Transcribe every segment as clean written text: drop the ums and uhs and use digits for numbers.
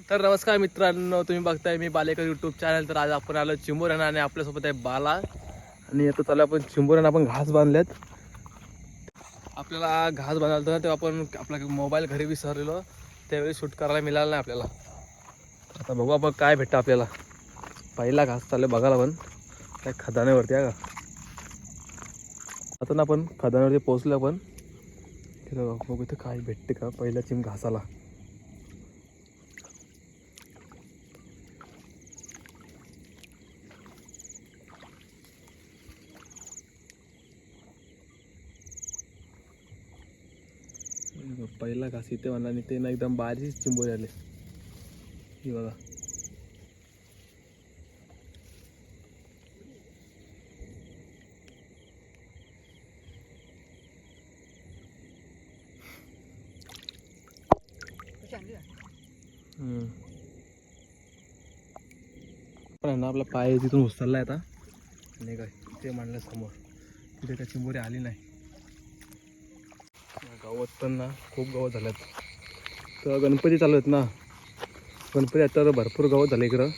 तर नमस्कार मित्रांनो, तुम्ही बघताय मी बालेकर यूट्यूब चॅनल. तर आज आपण आलो चिंबोऱ्यांना आणि आपल्यासोबत आहे बाला. आणि आता चालू आपण चिंबोऱ्यांना आपण घास बांधलेत. आपल्याला घास बांधायला होतं तेव्हा आपण आपला मोबाईल घरी विसरलेलो, त्यावेळी शूट करायला मिळालं नाही आपल्याला. आता बघू आपण काय भेटतं आपल्याला. पहिला घास चालू बघायला पण काय खदाण्यावरती आहे का. आता ना आपण खदाण्यावरती पोहोचलो आपण. बघू इथं काय भेटते का पहिला चिम घासाला. पहिला घास इथे म्हणला आणि ते ना एकदम बारीक चिंबोरी आले. ही बघा पण ना आपला पाय तिथून उचलला आता नाही काय ते म्हणलं समोर तिथे काय चिंबोरी आली नाही. गावात पण ना खूप गावात झाल्यात. तर गणपती चालू आहेत ना, गणपती आता तर भरपूर गावात झाले इकडं.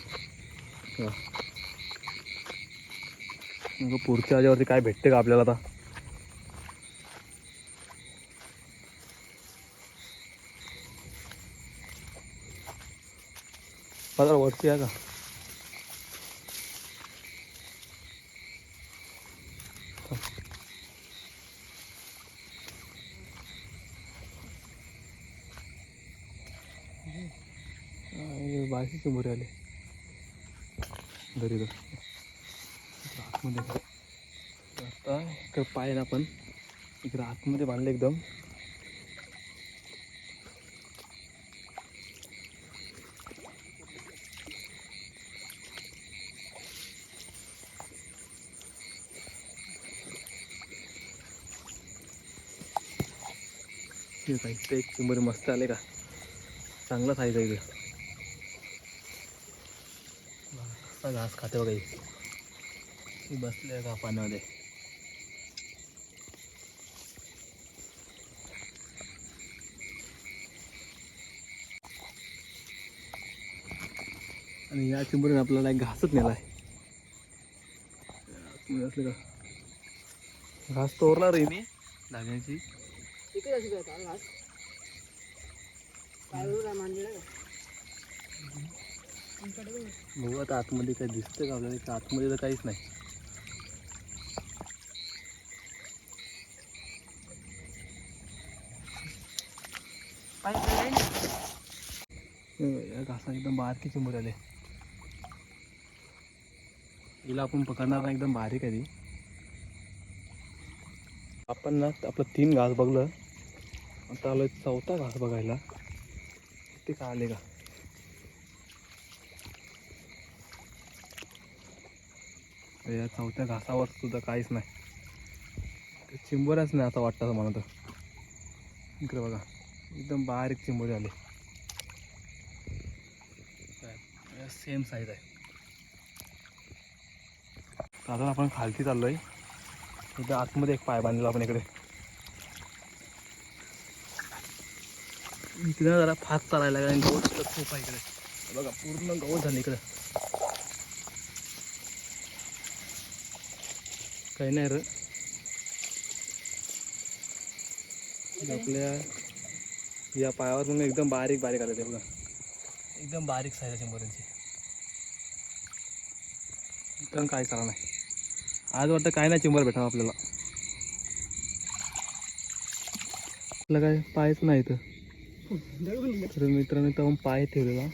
मग पुढच्या ह्याच्यावरती काय भेटते का आपल्याला. आता मला वरती आहे का बाशी चिंबोरी आले घरी. आतमध्ये आता इकडं पाय ना आपण इकडं आतमध्ये बांधले एकदम. ठीक आहे, ते एक चिंबोरी मस्त आले का, चांगला साईज आहे. असा घास खाते बघा ही बसले आहे का पाण्यामध्ये. आणि या चिंबोरीने आपल्याला एक घासच नेला आहे. असले का घास तोरला रे मी धाग्याची. बघू आता आतमध्ये काय दिसतं का आपल्याला. आतमध्ये तर काहीच नाही. या घासा एकदम बारकी चिंबोरी आले. हिला आपण पकडणार ना, एकदम बारीक आहे ती. आपण ना आपलं 3 घास बघलं, आता आलं 4था घास बघायला. ते का आले का या 4थ्या घासावर सुद्धा काहीच नाही. ते चिंबोऱ्याच नाही असं वाटतं मला तर. इकडे बघा एकदम बारीक चिंबोरी आले. सेम साईज आहे. आता आपण खालती चाललोय. इथे आतमध्ये एक पाय बांधलेला आपण इकडे. इकडे जरा फास्ट चालायला कारण गवत खूप आहे इकडे. बघा पूर्ण गवत झालं इकडे. काही नाही रे आपल्या या पायावर पण एकदम बारीक बारीक आले ते बघा. एकदम बारीक साईज आहे चिंबोऱ्यांची. इथं काय चालणार नाही आज. वाटतं काय नाही चिंबर भेटणार आपल्याला. आपलं काय पायच नाही इथं. तर मित्रांनो इथं पाय ठेवलेला,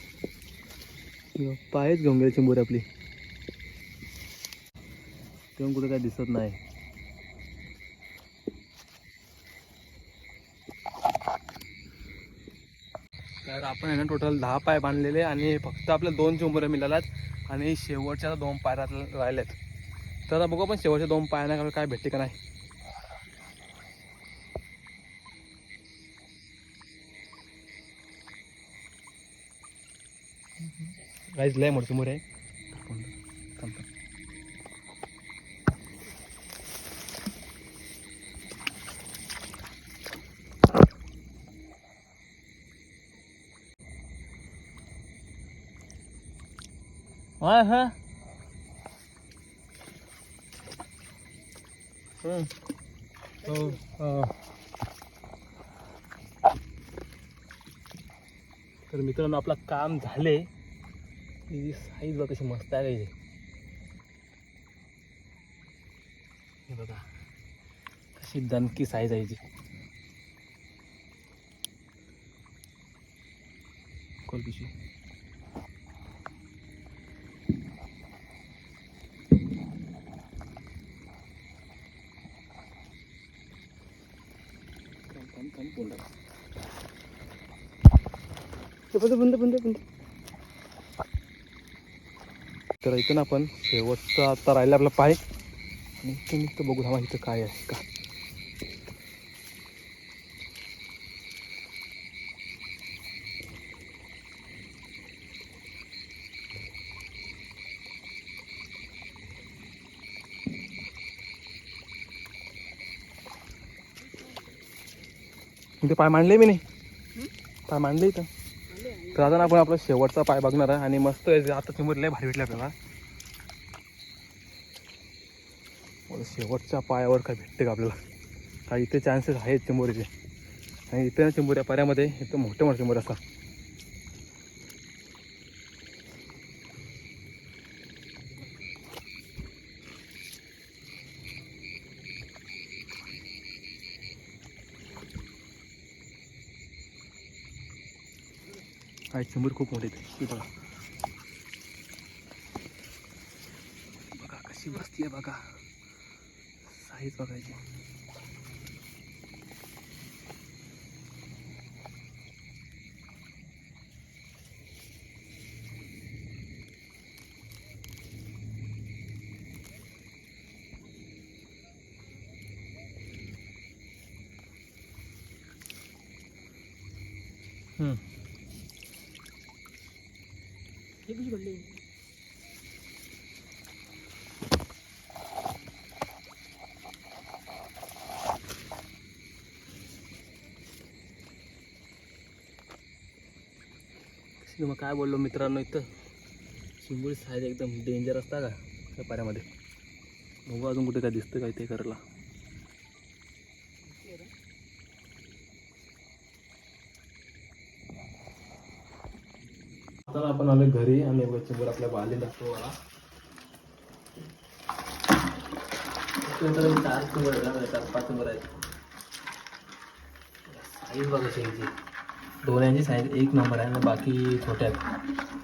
पायच घेऊन गेले चिंबोरी आपली. तेव्हा कुठे काय दिसत नाही. तर आपण आहे ना टोटल 10 पाय बांधलेले आणि फक्त आपल्या 2 चिंबोऱ्या मिळाल्यात आणि शेवटच्या 2 पाय राहिलेत. तर आता बघू आपण शेवटच्या 2 पायांना काय भेटते का नाही. गाईज लय मोठे चिंबोरी आहे. हा हा हो. तर मित्रांनो आपलं काम झाले. ही साईज बघा कशी मस्त आहे रे. हे बघा कशी दणकी साईज आहे जी. कोल पिशवी. बंद. तर इथं ना आपण शेवटचा आता राहिला आपला पाय आणि इथं नुसतं बघू थांबा इथं काय आहे का. इथे पाय मांडले मी नाही. पाय मांडले इथं. तर आता ना आपण आपला शेवटचा पाय बघणार आहे आणि मस्त आता चिंबोरी लय भारी भेटले आपल्याला. शेवटच्या पायावर काय भेटते का आपल्याला. काय इथे चान्सेस आहेत चिंबोरीचे. आणि इथे ना चिंबोऱ्या पाऱ्यामध्ये इथं मोठे मोठे चिंबोरे असतात. काय चिंबोरी खूप मोठी आहे. बघा बघा कशी बसती आहे बघा. साईज बघायची. हे कशी पडली. मग काय बोललो मित्रांनो इथं चिंबोरी साईज एकदम डेंजर असता का त्या पाऱ्यामध्ये. बघू अजून कुठे काय दिसतं काय ते करायला. आता आपण आलो घरी आणि चिंबोर आपल्या बालेला असतो मला 4 चिंबोर आहेत, 4-5 चिंबोर आहेत. साईज बघा शेळीची. डोळ्यांची साईज एक नंबर आहे आणि बाकी छोट्या आहेत.